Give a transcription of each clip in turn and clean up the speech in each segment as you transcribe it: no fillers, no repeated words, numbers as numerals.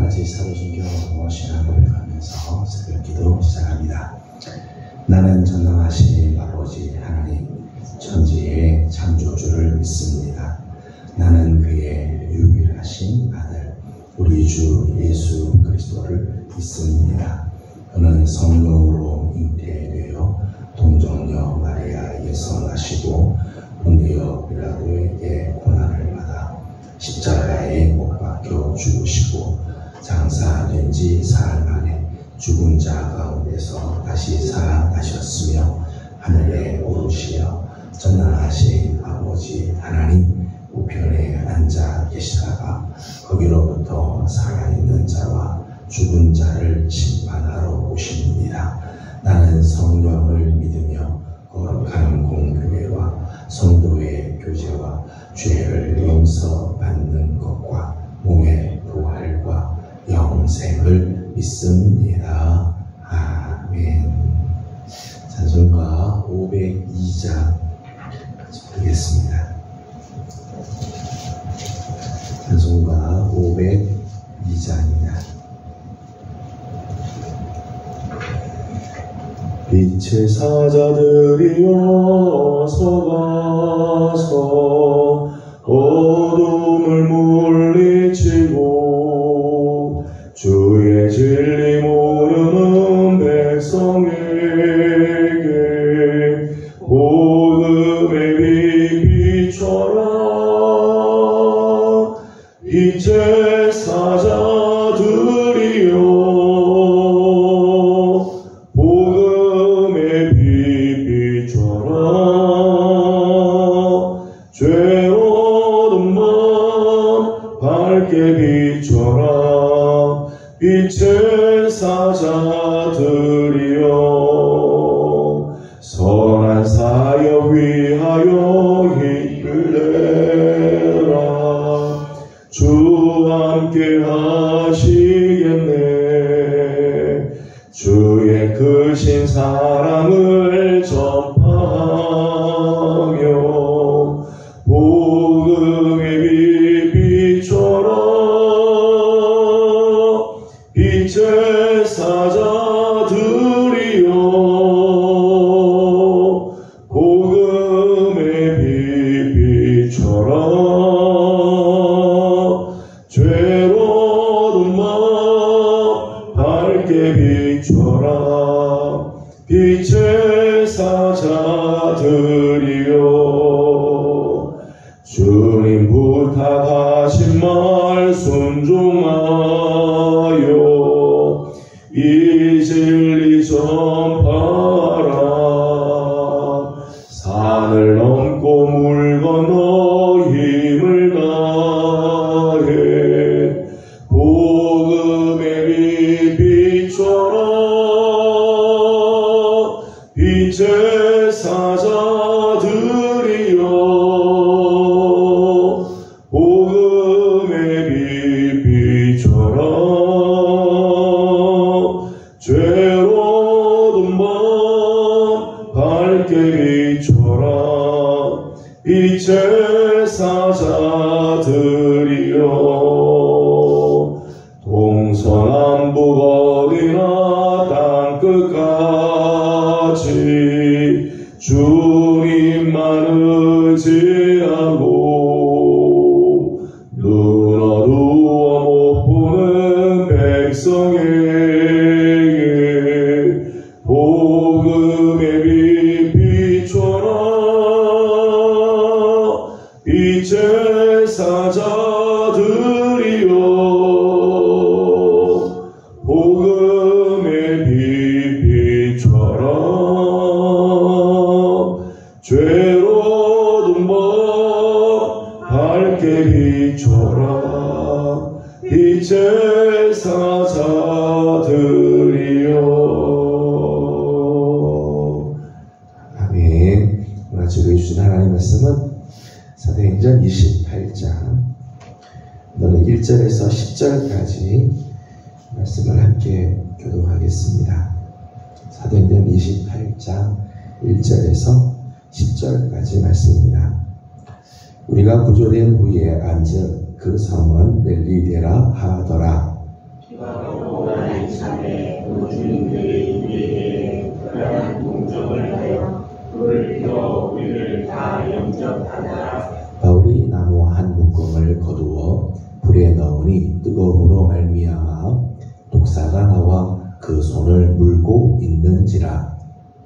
가지 사도신경 신앙 고백하면서 새벽 기도 시작합니다. 나는 전능하신 아버지 하나님 천지의 창조주를 믿습니다. 나는 그의 유일하신 아들 우리 주 예수 그리스도를 믿습니다. 그는 성령으로 잉태되어 동정녀 마리아에게서 나시고 본디오 빌라도에게 고난을 받아 십자가에 못 박혀 죽으시고 장사된 지 사흘 만에 죽은 자 가운데서 다시 살아나셨으며 하늘에 오르시어 전능하신 아버지 하나님 우편에 앉아 계시다가 거기로부터 살아있는 자와 죽은 자를 심판하러 오십니다. 나는 성령을 믿으며 거룩한 공교회와 성도의 교제와 죄를 용서받는 것과 몸의 부활과 영생을 믿습니다. 아멘. 찬송가 502장 부르겠습니다. 찬송가 502장입니다. 빛의 사자들이여 서가서 어둠을 물리치고 주의 진리 모르는 백성에게 복음의 빛 비춰라. 빛의 사자들이여 비춰라. 빛의 사자들이여 선한 사역 위하여 힘을 내라. 주 함께 하시겠네. 주의 크신 사랑을 전파하며 복음의 빛 비춰라. 빛의 사자들이여 복음의 빛 비춰라. 죄로운 마음 밝게 비춰라. 빛의 사자들이여 주님 부탁하신 말 순종하여 이 진리 전파라. 산을 넘고 물 건너 힘을 다해 복음의 빛 비춰라. 빛의 사자들이여 복음의 빛 비춰라. 죄로운 마음 밝게 비춰라. 빛의 사자들이여 동서남북 어디나 땅끝까지 주님만 의지하고 눈 어두워 못 보는 백성에게 복음의 빛 비춰라. 빛의 사자들이여 복음의 빛 비춰라. 죄로운 마음 밝게 비춰라. 빛의 사자들이여. 아멘. 오늘 주께 주신 하나님의 말씀은 사도행전 28장 오늘 1절에서 10절까지 말씀을 함께 교독하겠습니다. 사도행전 28장 1절에서 10절까지 말씀입니다. 우리가 구조된 후에 앉은 그 성은 멜리데라 하더라. 하나님 참에 그 주민들이 우리에게 특별한 동정을 하여 불을 피워 우리를 다 영접하더라. 바울이 나무 한 묶음을 거두어 불에 넣으니 뜨거움으로 말미암아 독사가 나와 그 손을 물고 있는지라.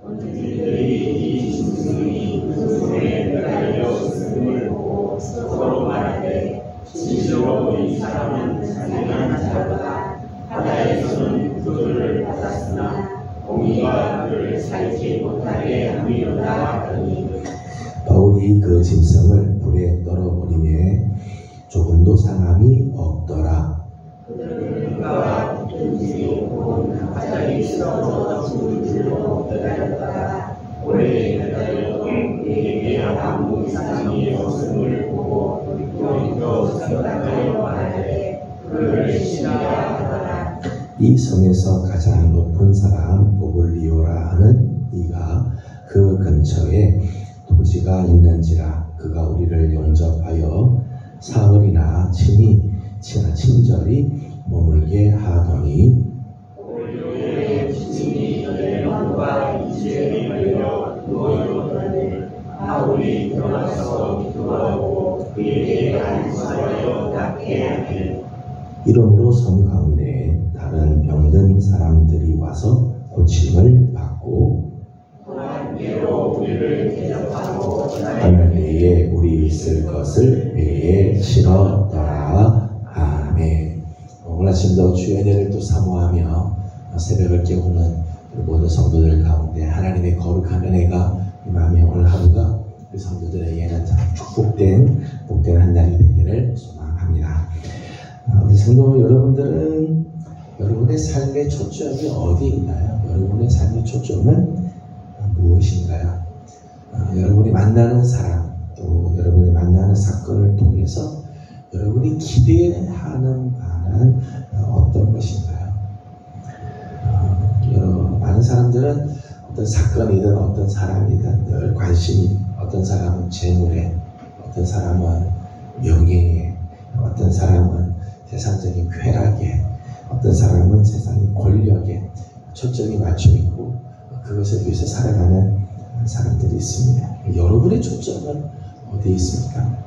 원주민들이 이 짐승이 그 손에 매달려 있음을 보고 서로 말하되 진실로 이 사람은 잔인한 자로다. 바다에서는 구조를 받았으나 공의가 그를 살지 못하게 함이로다 하더니 바울이 그 짐승을 불에 떨어버리매 조금도 상함이 없더라. 그들은 그가 붙든지 혹은 갑자기 쓰러져 죽을 줄로 기다렸다가 오래 기다려도 그에게 아무 이상이 없음을 보고 돌이켜 생각하여 말하되 그를 신하라 하더라. 이 성에서 가장 높은 사람 보블리오라 하는 이가 그 근처에 토지가 있는지라. 그가 우리를 영접하여 사흘이나 친절히 머물게 하더니 보블리오의 지친이 대만과 이지에 걸려 누워있거늘 바울이 들어가서 기도하고 그에게 안수하여 낫게 하니 이러므로 성 가운데 다른 병든 사람들이 와서 고침을 받고 또한 배로 우리를 대접하고 하늘에 우리 있을 것을 배에 실었더라. 아멘. 오늘 아침도 주의 은혜를 또 사모하며 새벽을 깨우는 모든 성도들 가운데 하나님의 거룩한 은혜가 임하며 오늘 하루가 우리 성도들에게는 참 복된 한 날이 되기를 소망합니다. 우리 성도 여러분들은 여러분의 삶의 초점이 어디 있나요? 여러분의 삶의 초점은 무엇인가요? 여러분이 만나는 사람, 또 여러분이 만나는 사건을 통해서 여러분이 기대하는 바는 어떤 것인가요? 많은 사람들은 어떤 사건이든 어떤 사람이든 늘 관심이, 어떤 사람은 재물에, 어떤 사람은 명예에, 어떤 사람은 세상적인 쾌락에, 어떤 사람은 세상의 권력에 초점이 맞춰 있고 그것을 위해서 살아가는 사람들이 있습니다. 여러분의 초점은 어디에 있습니까?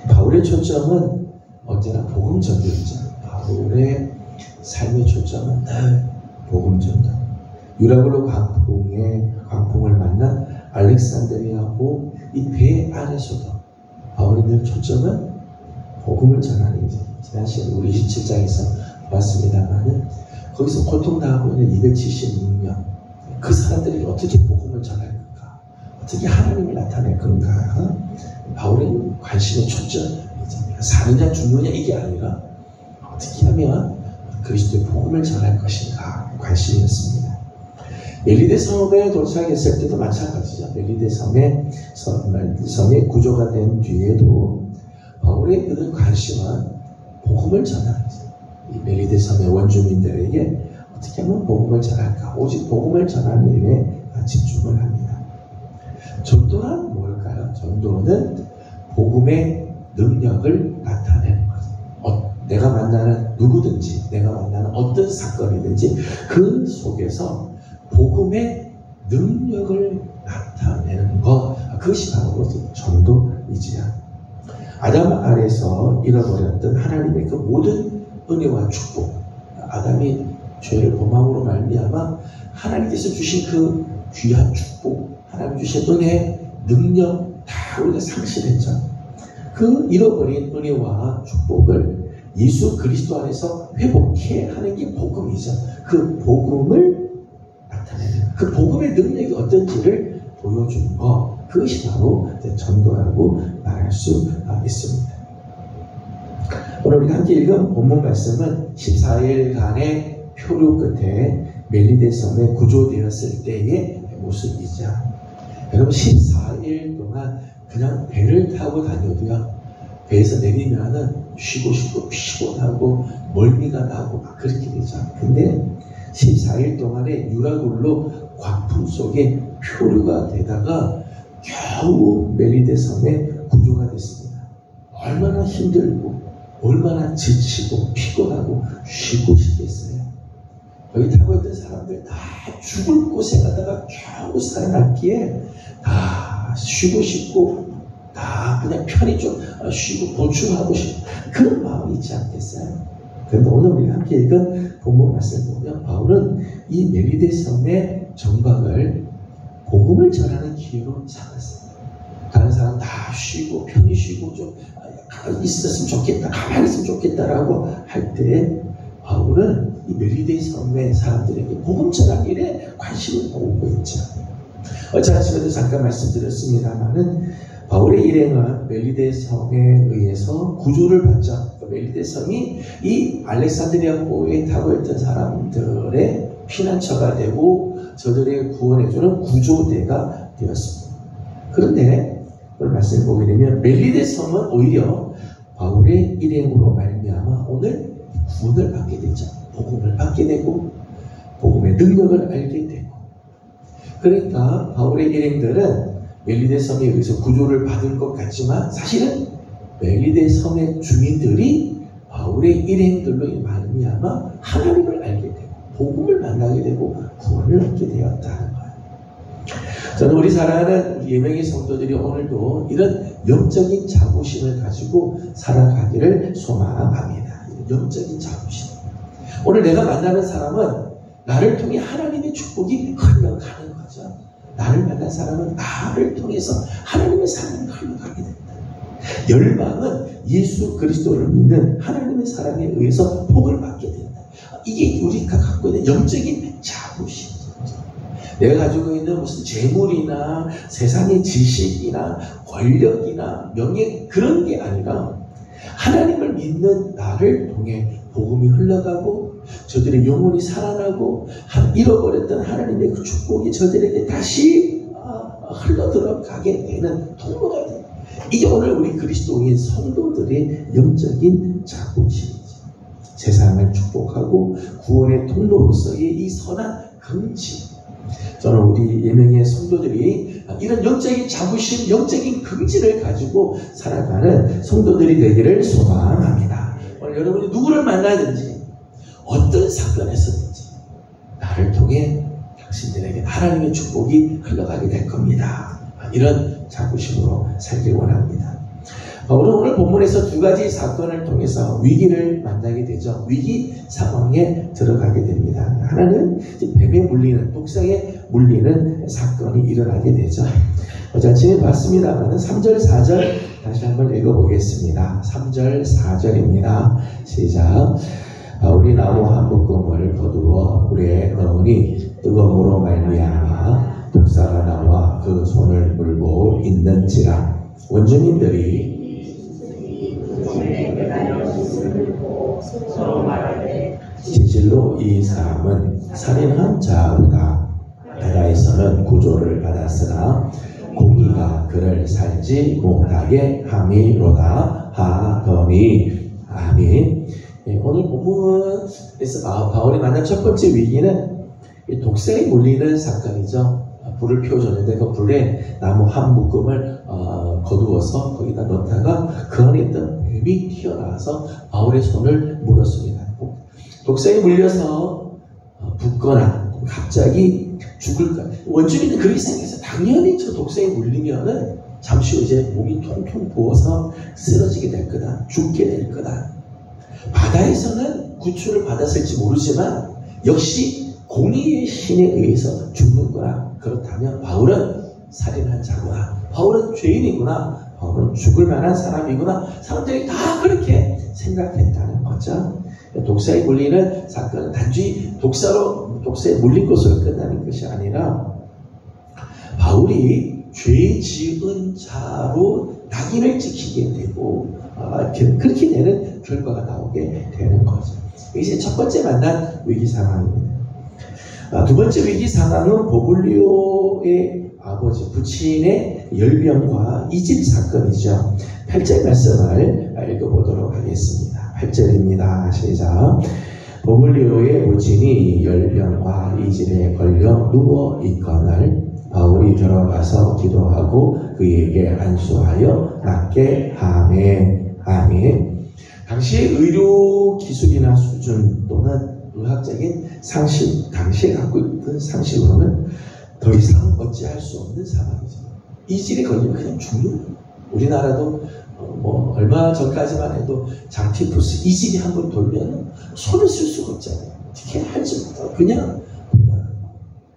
바울의 초점은 언제나 복음 전도였죠. 바울의 삶의 초점은 늘 복음 전도. 유라굴로 광풍을 만난 알렉산드리아고 이 배 안에서도 바울이 늘 초점은 복음을 전하는 거죠. 지난 시간 우리 27장에서 봤습니다만은 거기서 고통당하고 있는 276명 그 사람들이 어떻게 복음을 전할 건가, 어떻게 하나님을 나타낼 건가. 바울의 관심의 초점이잖아요. 사느냐 죽느냐 이게 아니라 어떻게 하면 그리스도의 복음을 전할 것인가 관심이었습니다. 멜리데 섬에 도착했을 때도 마찬가지죠. 멜리데 섬의 구조가 된 뒤에도 바울의 그 관심은 복음을 전하는 거죠. 이 멜리데 섬의 원주민들에게 어떻게 하면 복음을 전할까? 오직 복음을 전하는 일에 집중을 합니다. 전도는 뭘까요? 전도는 복음의 능력을 나타내는 거죠. 내가 만나는 누구든지, 내가 만나는 어떤 사건이든지 그 속에서 복음의 능력을 나타내는 것, 그것이 바로 전도이지요. 아담 아래서 잃어버렸던 하나님의 그 모든 은혜와 축복, 아담이 죄를 범함으로 말미암아 하나님께서 주신 그 귀한 축복, 하나님 주신 은혜, 능력 다 우리가 상실했죠. 그 잃어버린 은혜와 축복을 예수 그리스도 안에서 회복해 하는 게 복음이죠. 그 복음을 나타내는, 그 복음의 능력이 어떤지를 보여주는 것, 그것이 바로 전도라고 말할 수 있습니다. 오늘 우리가 함께 읽은 본문 말씀은 14일간의 표류 끝에 멜리데 섬에 구조되었을 때의 모습이죠. 여러분 14일 동안 그냥 배를 타고 다녀도요, 배에서 내리면은 쉬고 싶고 피곤하고 멀미가 나고 막 그렇게 되죠. 근데 14일 동안의 유라굴로 광풍 속에 표류가 되다가 겨우 멜리데 섬에 구조가 됐습니다. 얼마나 힘들고 얼마나 지치고 피곤하고 쉬고 싶겠어요. 거기 타고 있던 사람들 다 죽을 고생하다가 겨우 살아났기에 다 쉬고 싶고 다 그냥 편히 좀 쉬고 보충하고 싶고 그런 마음이 있지 않겠어요? 그런데 오늘 우리가 함께 읽은 본문 말씀을 보면 바울은 이 멜리데 섬의 정박을 복음을 전하는 기회로 삼았어요. 다른 사람 다 쉬고 편히 쉬고 좀 있었으면 좋겠다, 가만히 있으면 좋겠다라고 할 때 바울은 이 멜리데 섬의 사람들에게 복음 전하는 일에 관심을 보이고 있죠. 어제 아침에도 잠깐 말씀드렸습니다만은 바울의 일행은 멜리데 섬에 의해서 구조를 받죠. 멜리데 섬이 이 알렉산드리아호에 타고 있던 사람들의 피난처가 되고 저들의 구원해주는 구조대가 되었습니다. 그런데 오늘 말씀을 보게 되면 멜리데 섬은 오히려 바울의 일행으로 말미암아 오늘 구원을 받게 되죠. 복음을 받게 되고 복음의 능력을 알게 되고 그러니까 바울의 일행들은 멜리데 섬에 의해서 구조를 받을 것 같지만 사실은 멜리데 섬의 주민들이 바울의 일행들로 말미암아 하나님을 알게 되고 복음을 만나게 되고 구원을 얻게 되었다는 거예요. 저는 우리 사랑하는 예명의 성도들이 오늘도 이런 영적인 자부심을 가지고 살아가기를 소망합니다. 영적인 자부심. 오늘 내가 만나는 사람은 나를 통해 하나님의 축복이 흘러가는 거죠. 나를 만난 사람은 나를 통해서 하나님의 사랑이 흘러가게 됩니다. 열방은 예수 그리스도를 믿는 하나님의 사랑에 의해서 복을 받게 된다. 이게 우리가 갖고 있는 영적인 자부심이죠. 내가 가지고 있는 무슨 재물이나 세상의 지식이나 권력이나 명예 그런 게 아니라 하나님을 믿는 나를 통해 복음이 흘러가고 저들의 영혼이 살아나고 잃어버렸던 하나님의 그 축복이 저들에게 다시 흘러들어가게 되는 통로가 됩니다. 이게 오늘 우리 그리스도인 성도들의 영적인 자부심이죠. 세상을 축복하고 구원의 통로로서의 이 선한 긍지. 저는 우리 예명의 성도들이 이런 영적인 자부심, 영적인 긍지를 가지고 살아가는 성도들이 되기를 소망합니다. 오늘 여러분이 누구를 만나든지 어떤 사건에서든지 나를 통해 당신들에게 하나님의 축복이 흘러가게 될 겁니다. 이런 자부심으로 살길 원합니다. 바울은 오늘 본문에서 두 가지 사건을 통해서 위기를 만나게 되죠. 위기 상황에 들어가게 됩니다. 하나는 뱀에 물리는, 독사에 물리는 사건이 일어나게 되죠. 어제 아침에 봤습니다만 3절, 4절 다시 한번 읽어보겠습니다. 3절, 4절입니다. 시작. 바울이 나무 한 묶음을 거두어 불에 넣으니 뜨거움으로 말미암아 독사가 나와 그 손을 물고 있는지라. 원주민들이 진실로 이 사람은 살인한 자로다. 바다에서는 구조를 받았으나 공의가 그를 살지 못하게 함이로다 하더니. 아멘. 오늘 본문에서 바울이 만난 첫 번째 위기는 독사에 물리는 사건이죠. 불을 피워줬는데 그 불에 나무 한 묶음을 거두어서 거기다 넣다가 그 안에 있던 뱀이 튀어나와서 바울의 손을 물었습니다. 독사에 물려서 붓거나 갑자기 죽을까. 원주민은 그렇게 생각해서 당연히 저 독사에 물리면은 잠시 후 이제 몸이 통통 부어서 쓰러지게 될 거다. 죽게 될 거다. 바다에서는 구출을 받았을지 모르지만 역시 공의의 신에 의해서 죽는 거라. 그렇다면 바울은 살인한 자구나. 바울은 죄인이구나. 바울은 죽을 만한 사람이구나. 사람들이 다 그렇게 생각했다는 거죠. 독사에 물리는 사건은 단지 독사에 물린 것으로 끝나는 것이 아니라 바울이 죄 지은 자로 낙인을 찍히게 되고 그렇게 되는 결과가 나오게 되는 거죠. 이제 첫 번째 만난 위기 상황입니다. 두 번째 위기 상황은 보블리오의 아버지 부친의 열병과 이집 사건이죠. 8절 말씀을 읽어보도록 하겠습니다. 8절입니다. 시작. 보블리오의 부친이 열병과 이집에 걸려 누워 있거늘 바울이 들어가서 기도하고 그에게 안수하여 낫게 하매. 아멘. 당시의 의료 기술이나 수준 또는 의학적인 상식, 당시에 갖고 있던 상식으로는 더 이상 어찌할 수 없는 상황이죠. 이질이 걸리면 그냥 죽는 거예요. 우리나라도 얼마 전까지만 해도 장티푸스 이질이 한번 돌면 손을 쓸 수가 없잖아요. 어떻게 할지 못하고 그냥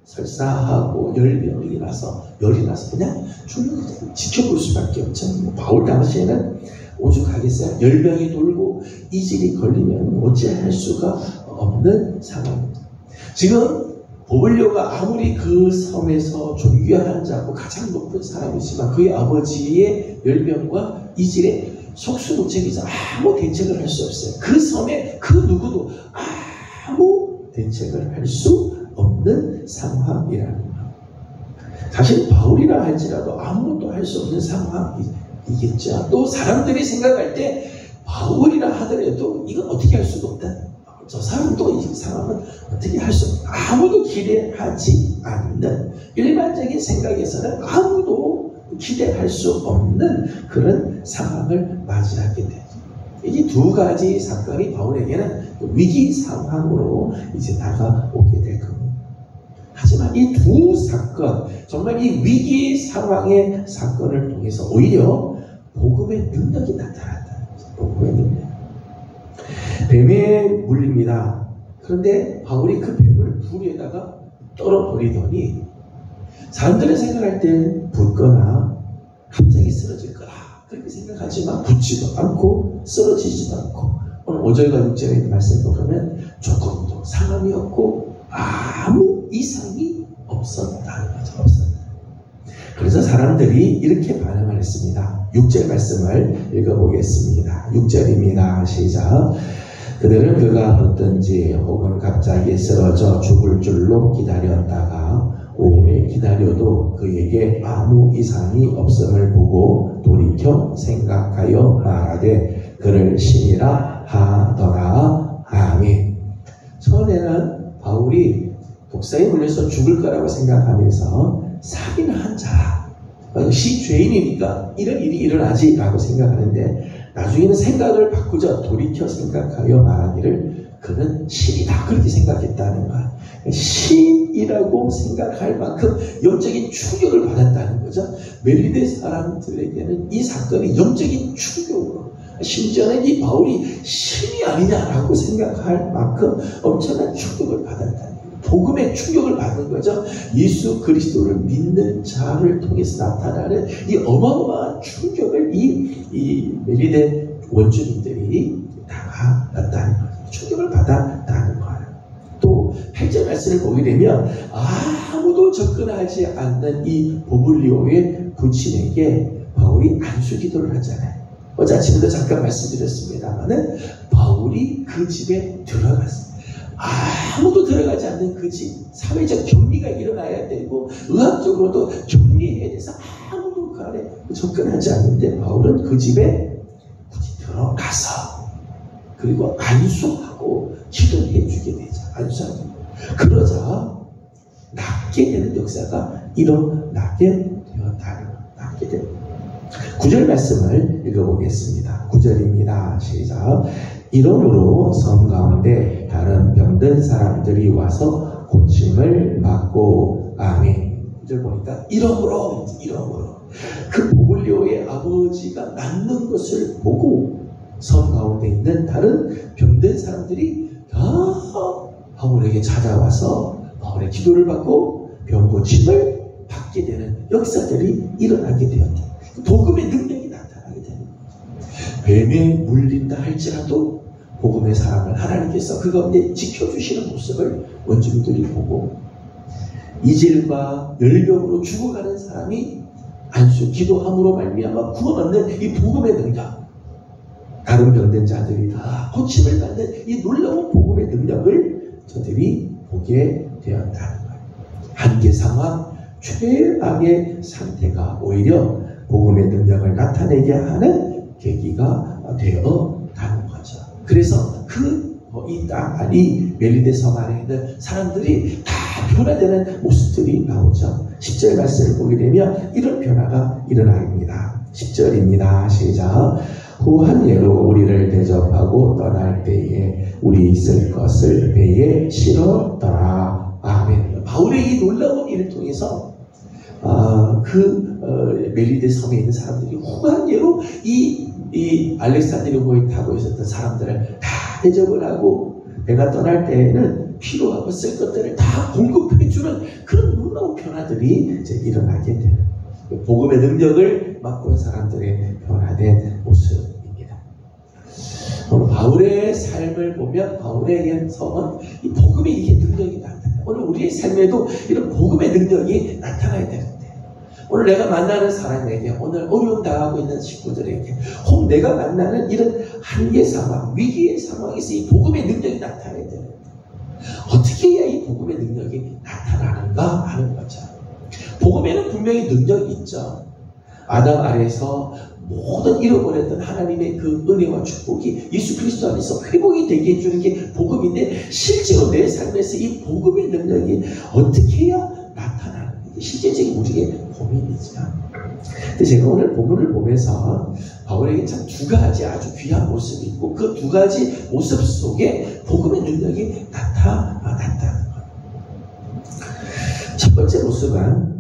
설사하고 열이 나서 그냥 죽는 거예요. 지켜볼 수밖에 없잖아요. 바울 당시에는 오죽하겠어요. 열병이 돌고 이질이 걸리면 어찌할 수가 없는 상황입니다. 지금 보블리오가 아무리 그 섬에서 존귀한 자고 가장 높은 사람이지만 그의 아버지의 열병과 이질에 속수무책이죠. 아무 대책을 할 수 없어요. 그 섬에 그 누구도 아무 대책을 할 수 없는 상황이라는 거예요. 사실 바울이라 할지라도 아무것도 할 수 없는 상황이겠죠. 또 사람들이 생각할 때 바울이라 하더라도 이건 어떻게 할 수가 없다. 저 사람도 이 상황은 어떻게 할 수 없다. 아무도 기대하지 않는 일반적인 생각에서는 아무도 기대할 수 없는 그런 상황을 맞이하게 되죠. 이 두 가지 사건이 바울에게는 위기 상황으로 이제 다가오게 될 겁니다. 하지만 이 두 사건, 정말 이 위기 상황의 사건을 통해서 오히려 복음의 능력이 나타난다. 복음의 능력. 뱀에 물립니다. 그런데 바울이 그 뱀을 불 위에다가 떨어버리더니 사람들이 생각할 때 붙거나 갑자기 쓰러질 거라 그렇게 생각하지만 붙지도 않고 쓰러지지도 않고 오늘 5절과 6절에 말씀을 보면 조금도 상함이 없고 아무 이상이 없었다는 거죠. 없었다. 그래서 사람들이 이렇게 반응을 했습니다. 6절 말씀을 읽어보겠습니다. 6절입니다. 시작. 그들은 그가 어떤지 혹은 갑자기 쓰러져 죽을 줄로 기다렸다가 오래 기다려도 그에게 아무 이상이 없음을 보고 돌이켜 생각하여 말하되 그를 신이라 하더라. 아멘. 처음에는 바울이 독사에 물려서 죽을 거라고 생각하면서 살인한 자라. 역시 죄인이니까 이런 일이 일어나지 라고 생각하는데 나중에는 생각을 바꾸자 돌이켜 생각하여 말하기를 그는 신이다 그렇게 생각했다는 거야. 신이라고 생각할 만큼 영적인 충격을 받았다는 거죠. 멜리데 사람들에게는 이 사건이 영적인 충격으로 심지어는 이 바울이 신이 아니냐라고 생각할 만큼 엄청난 충격을 받았다는 거예요. 복음의 충격을 받는 거죠. 예수 그리스도를 믿는 자를 통해서 나타나는 이 어마어마한 충격을 이 멜리데 원주민들이 당하였다는 거죠. 충격을 받았다는 거예요. 또 8절 말씀을 보게 되면 아무도 접근하지 않는 이 보블리오의 부친에게 바울이 안수기도를 하잖아요. 어제 아침에도 잠깐 말씀드렸습니다만은 바울이 그 집에 들어갔습니다. 아무도 들어가지 않는 그 집, 사회적 격리가 일어나야 되고 의학적으로도 격리해야 돼서 아무도 그 안에 접근하지 않는데 바울은 그 집에 굳이 들어가서 그리고 안수하고 기도해 주게 되죠. 안수하고 그러자 낫게 되는 역사가 일어나게 되었다는 것. 낫게 됩니다. 9절 말씀을 읽어보겠습니다. 9절입니다. 시작. 이러므로 섬 가운데 다른 병든 사람들이 와서 고침을 받고 아멘. 9절 보니까 이러므로 그 보블리오의 아버지가 낫는 것을 보고 섬 가운데 있는 다른 병든 사람들이 다 바울에게 찾아와서 바울의 기도를 받고 병 고침을 받게 되는 역사들이 일어나게 되었다. 복음의 능력이 나타나게 되는 거죠. 뱀에 물린다 할지라도 복음의 사람을 하나님께서 그 가운데 지켜주시는 모습을 원주민들이 보고 이질과 열병으로 죽어가는 사람이 안수 기도함으로 말미암아 구원 얻는 이 복음의 능력, 다른 병든 자들이 다 고침을 받는 이 놀라운 복음의 능력을 저들이 보게 되었다는 거예요. 한계 상황, 최악의 상태가 오히려 복음의 능력을 나타내게 하는 계기가 되었다는 거죠. 그래서 이 땅 안이 멜리데 섬 안에 있는 사람들이 다 변화되는 모습들이 나오죠. 10절 말씀을 보게 되면 이런 변화가 일어납니다. 10절입니다. 시작. 후한 예로 우리를 대접하고 떠날 때에 우리 있을 것을 배에 실었더라. 아멘. 바울의 이 놀라운 일을 통해서 멜리데 섬에 있는 사람들이 후한 예로 이 알렉산드리아호에 타고 있었던 사람들을 다 대접을 하고 배가 떠날 때에는 필요하고 쓸 것들을 다 공급해주는 그런 놀라운 변화들이 이제 일어나게 돼요. 복음의 능력을 맛본 사람들의 변화된 모습입니다. 바울의 삶을 보면 바울에게서는 이 복음의 이게 능력이 나타나요. 오늘 우리의 삶에도 이런 복음의 능력이 나타나야 되는데 오늘 내가 만나는 사람에게 오늘 어려움 당하고 있는 식구들에게 혹 내가 만나는 이런 한계 상황, 위기의 상황에서 이 복음의 능력이 나타나야 되는데 어떻게 해야 이 복음의 능력이 나타나는가 하는 거죠. 복음에는 분명히 능력이 있죠. 아담 아래에서 모든 잃어버렸던 하나님의 그 은혜와 축복이 예수 그리스도 안에서 회복이 되게 해주는 게 복음인데 실제로 내 삶에서 이 복음의 능력이 어떻게 해야 나타나는 게 실제적인 우리의 고민이죠. 근데 제가 오늘 본문을 보면서 바울에게 참 두 가지 아주 귀한 모습이 있고 그 두 가지 모습 속에 복음의 능력이 나타났다는 거예요. 첫 번째 모습은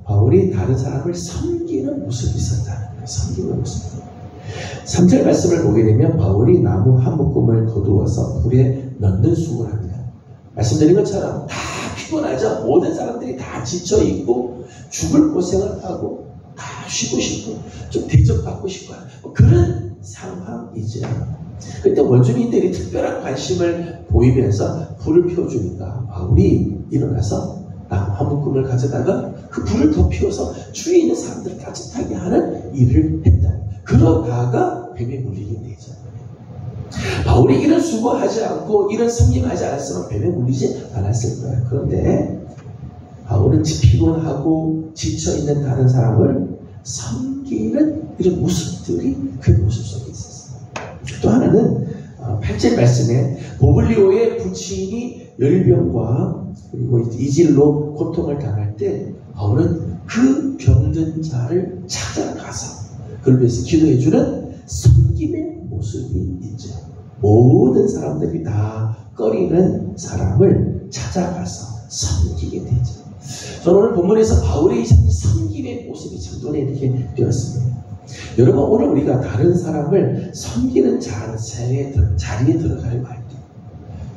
바울이 다른 사람을 섬기는 모습이 있었다는 거예요. 섬기는 모습. 3절 말씀을 보게 되면 바울이 나무 한 묶음을 거두어서 불에 넣는 수고를 합니다. 말씀드린 것처럼 다 피곤하죠. 모든 사람들이 다 지쳐있고 죽을 고생을 하고 다 쉬고 싶고 좀 대접받고 싶고 그런 상황이죠. 그때 원주민들이 특별한 관심을 보이면서 불을 피워주니까 바울이 일어나서 나무 한 묶음을 가져다가 그 불을 더 피워서 주위에 있는 사람들을 따뜻하게 하는 일을 했다. 그러다가 뱀에 물리게 되죠. 바울이 이런 수고하지 않고 이런 섬김하지 않았으면 뱀에 물리지 않았을 거예요. 그런데 바울은 피곤하고 지쳐있는 다른 사람을 섬기는 이런 모습들이 그 모습 속에 있었어요. 또 하나는 8절 말씀에 보블리오의 부친이 열병과 그리고 이질로 고통을 당할 때 바울은 그 병든 자를 찾아가서 그를 위해서 기도해주는 섬김의 모습이 있죠. 모든 사람들이 다 꺼리는 사람을 찾아가서 섬기게 되죠. 저는 오늘 본문에서 바울의 이 섬김의 모습이 참 눈에 이렇게 띄었습니다. 여러분 오늘 우리가 다른 사람을 섬기는 자리에 들어가려고 할 때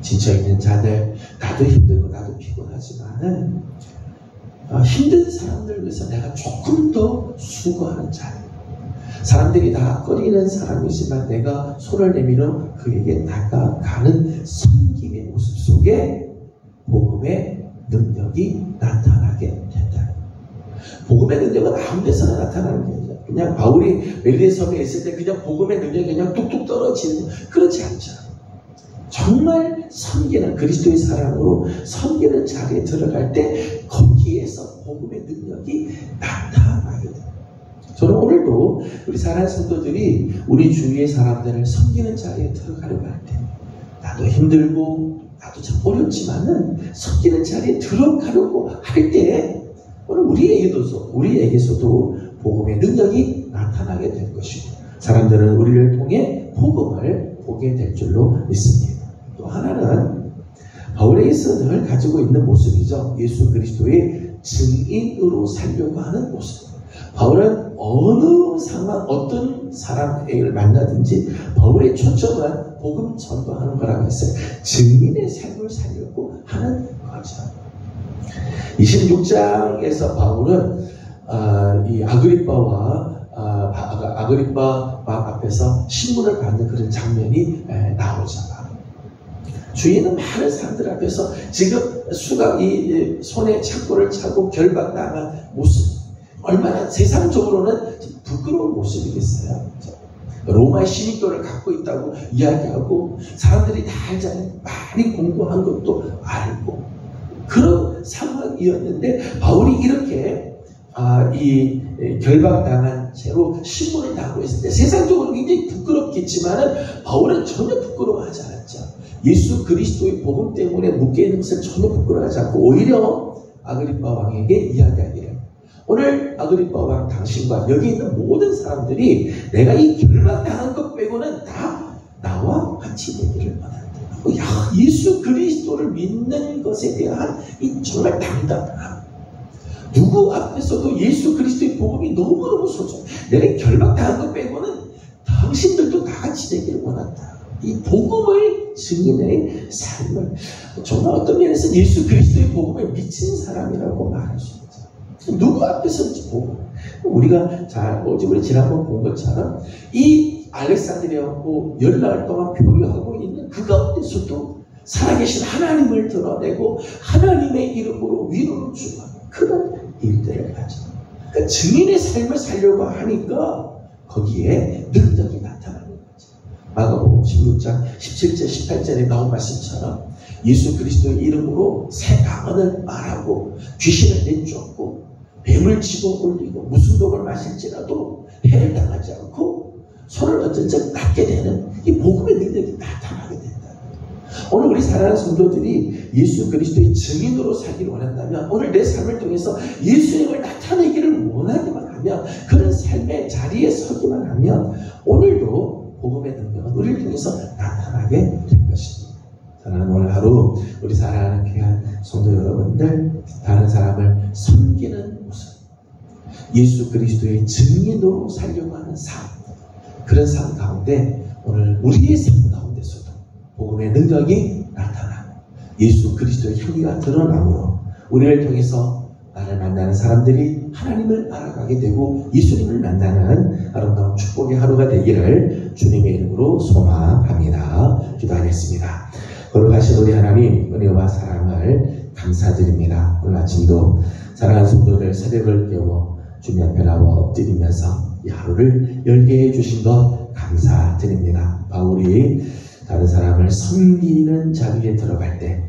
지쳐있는 자들 나도 힘들고 나도 피곤하지만은 힘든 사람들 위해서 내가 조금 더 수고하는 자리 사람들이 다 꺼리는 사람이지만 내가 손을 내밀어 그에게 다가가는 섬김의 모습 속에 복음의 능력이 나타나게 된다. 복음의 능력은 아무 데서나 나타나는 게 아니라 그냥 바울이 멜리데 섬에 있을 때 그냥 복음의 능력이 그냥 뚝뚝 떨어지는 그렇지 않죠. 정말 섬기는 그리스도의 사랑으로 섬기는 자리에 들어갈 때 거기에서 복음의 능력이 나타나게 됩니다. 저는 오늘도 우리 사랑하는 성도들이 우리 주위의 사람들을 섬기는 자리에 들어가려고 할 때 나도 힘들고 나도 참 어렵지만은 섬기는 자리에 들어가려고 할 때 오늘 우리에게서도 복음의 능력이 나타나게 될 것이고 사람들은 우리를 통해 복음을 보게 될 줄로 믿습니다. 또 하나는 바울에게서 늘 가지고 있는 모습이죠. 예수 그리스도의 증인으로 살려고 하는 모습. 바울은 어느 상황, 어떤 사람을 만나든지 바울의 초점은 복음 전도하는 거라고 했어요. 증인의 삶을 살려고 하는 거죠. 26장에서 바울은 이 아그리빠 왕 앞에서 신문을 받는 그런 장면이 나오죠. 주위에는 많은 사람들 앞에서 지금 이 손에 창고를 차고 결박당한 모습 얼마나 세상적으로는 부끄러운 모습이겠어요. 로마의 시민권을 갖고 있다고 이야기하고 사람들이 다 알잖아요. 많이 공부한 것도 알고 그런 상황이었는데 바울이 이렇게 이 결박당한 채로 신문을 당하고 있을 때 세상적으로 굉장히 부끄럽겠지만은 바울은 전혀 부끄러워하지 않았죠. 예수 그리스도의 복음 때문에 묶여있는 것을 전혀 부끄러워하지 않고 오히려 아그리빠 왕에게 이야기하기를 오늘 아그리빠 왕 당신과 여기 있는 모든 사람들이 내가 이 결박당한 것 빼고는 다 나와 같이 되기를 원한다. 예수 그리스도를 믿는 것에 대한 이 정말 당당함. 누구 앞에서도 예수 그리스도의 복음이 너무너무 소중해. 내가 결박당한 것 빼고는 당신들도 다 같이 되기를 원한다. 이 복음을 증인의 삶을 정말 어떤 면에서 예수 그리스도의 복음에 미친 사람이라고 말할 수 있죠. 누구 앞에서든지 복음. 우리가 우리 지난번 본 것처럼 이 알렉산드리아하고 열날 동안 교류하고 있는 그 가운데서도 살아계신 하나님을 드러내고 하나님의 이름으로 위로를 주는 그런 일들을 하죠. 그러니까 증인의 삶을 살려고 하니까 거기에 능력이 나타나는 거죠. 마가복음 16장 17절 18절에 나온 말씀처럼 예수 그리스도의 이름으로 새 방언을 말하고 귀신을 내쫓고 뱀을 집어올리고 무슨 독을 마실지라도 해를 당하지 않고 손을 얻은 적 낫게 되는 이 복음의 능력이 나타나게 된다. 오늘 우리 사랑하는 성도들이 예수 그리스도의 증인으로 살기를 원한다면, 오늘 내 삶을 통해서 예수님을 나타내기를 원하기만 하면, 그런 삶의 자리에 서기만 하면 오늘도 복음의 능력은 우리를 통해서 나타나게 될 것입니다. 저는 오늘 하루 우리 사랑하는 귀한 성도 여러분들, 다른 사람을 섬기는 모습, 예수 그리스도의 증인으로 살려고 하는 삶, 그런 삶 가운데 오늘 우리의 삶 가운데서도 복음의 능력이 나타나고 예수 그리스도의 향기가 드러나므로 우리를 통해서 나를 만나는 사람들이 하나님을 알아가게 되고 예수님을 만나는 아름다운 축복의 하루가 되기를 주님의 이름으로 소망합니다. 기도하겠습니다. 거룩하신 우리 하나님, 은혜와 사랑을 감사드립니다. 오늘 아침도 사랑하는 성도들 새벽을 깨워 주님 앞에 나와 엎드리면서 이 하루를 열게 해주신 것 감사드립니다. 바울이 다른 사람을 섬기는 자리에 들어갈 때,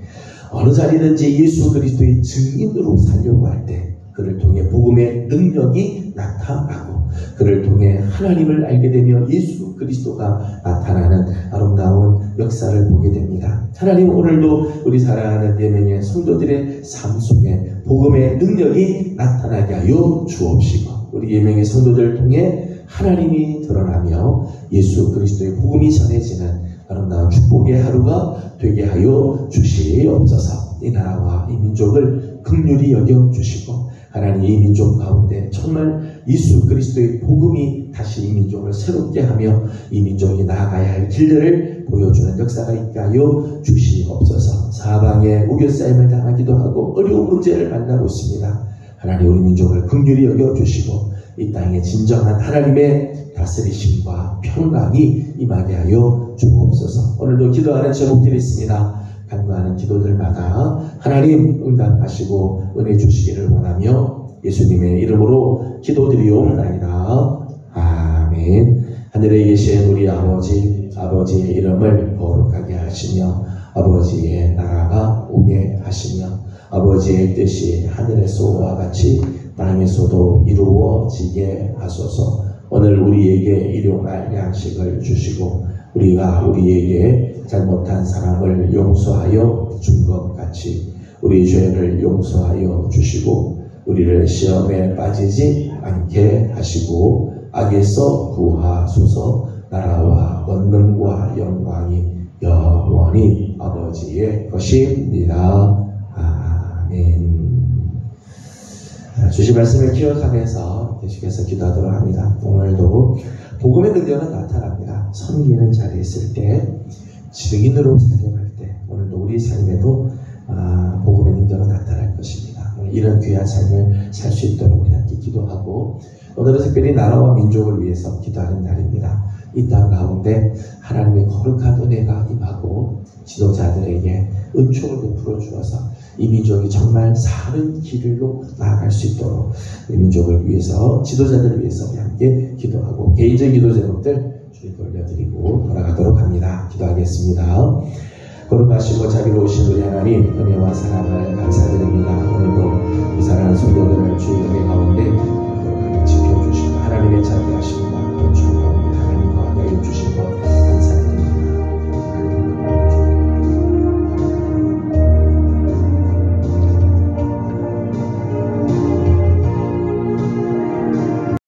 어느 자리든지 예수 그리스도의 증인으로 살려고 할 때 그를 통해 복음의 능력이 나타나고 그를 통해 하나님을 알게 되며 예수 그리스도가 나타나는 아름다운 역사를 보게 됩니다. 하나님, 오늘도 우리 사랑하는 4명의 성도들의 삶 속에 복음의 능력이 나타나게 하여 주옵시고 우리 4명의 성도들을 통해 하나님이 드러나며 예수 그리스도의 복음이 전해지는 아름다운 축복의 하루가 되게 하여 주시옵소서. 이 나라와 이 민족을 긍휼히 여겨주시고 하나님, 이 민족 가운데 정말 예수 그리스도의 복음이 다시 이 민족을 새롭게 하며 이 민족이 나아가야 할 길들을 보여주는 역사가 있게 하여 주시옵소서. 사방에 우겨싸임을 당하기도 하고 어려운 문제를 만나고 있습니다. 하나님, 우리 민족을 긍휼히 여겨주시고 이 땅에 진정한 하나님의 다스리심과 평강이 임하게 하여 주옵소서. 오늘도 기도하는 제목들이 있습니다. 간구하는 기도들마다 하나님 응답하시고 은혜 주시기를 원하며 예수님의 이름으로 기도드리옵나이다. 아멘. 하늘에 계신 우리 아버지의 이름을 거룩하게 하시며 아버지의 나라가 오게 하시며 아버지의 뜻이 하늘에서와 같이 땅에서도 이루어지게 하소서. 오늘 우리에게 일용할 양식을 주시고 우리가 우리에게 잘못한 사람을 용서하여 준 것 같이 우리 죄를 용서하여 주시고 우리를 시험에 빠지지 않게 하시고 악에서 구하소서. 나라와 권능과 영광이 영원히 아버지의 것입니다. 아멘. 주신 말씀을 기억하면서 계속해서 기도하도록 합니다. 오늘도 복음의 능력은 나타납니다. 섬기는 자리에 있을 때, 증인으로 살려갈 때, 오늘도 우리 삶에도 복음의 능력은 나타날 것입니다. 이런 귀한 삶을 살 수 있도록 우리 함께 기도하고, 오늘은 특별히 나라와 민족을 위해서 기도하는 날입니다. 이 땅 가운데 하나님의 거룩한 은혜가 임하고 지도자들에게 은총을 베풀어 주어서 이 민족이 정말 사는 길로 나아갈 수 있도록 이 민족을 위해서, 지도자들을 위해서 우리 함께 기도하고 개인적인 기도 제목들 주님께 올려드리고 돌아가도록 합니다. 기도하겠습니다. 거룩하시고 자비로우신 우리 하나님, 은혜와 사랑을 감사드립니다. 오늘도 이 사랑하는 성도들을 주의 은혜 가운데 거룩하게 지켜주시고 하나님의 자비하심과 건축 가운데 하나님과 하여 주신 것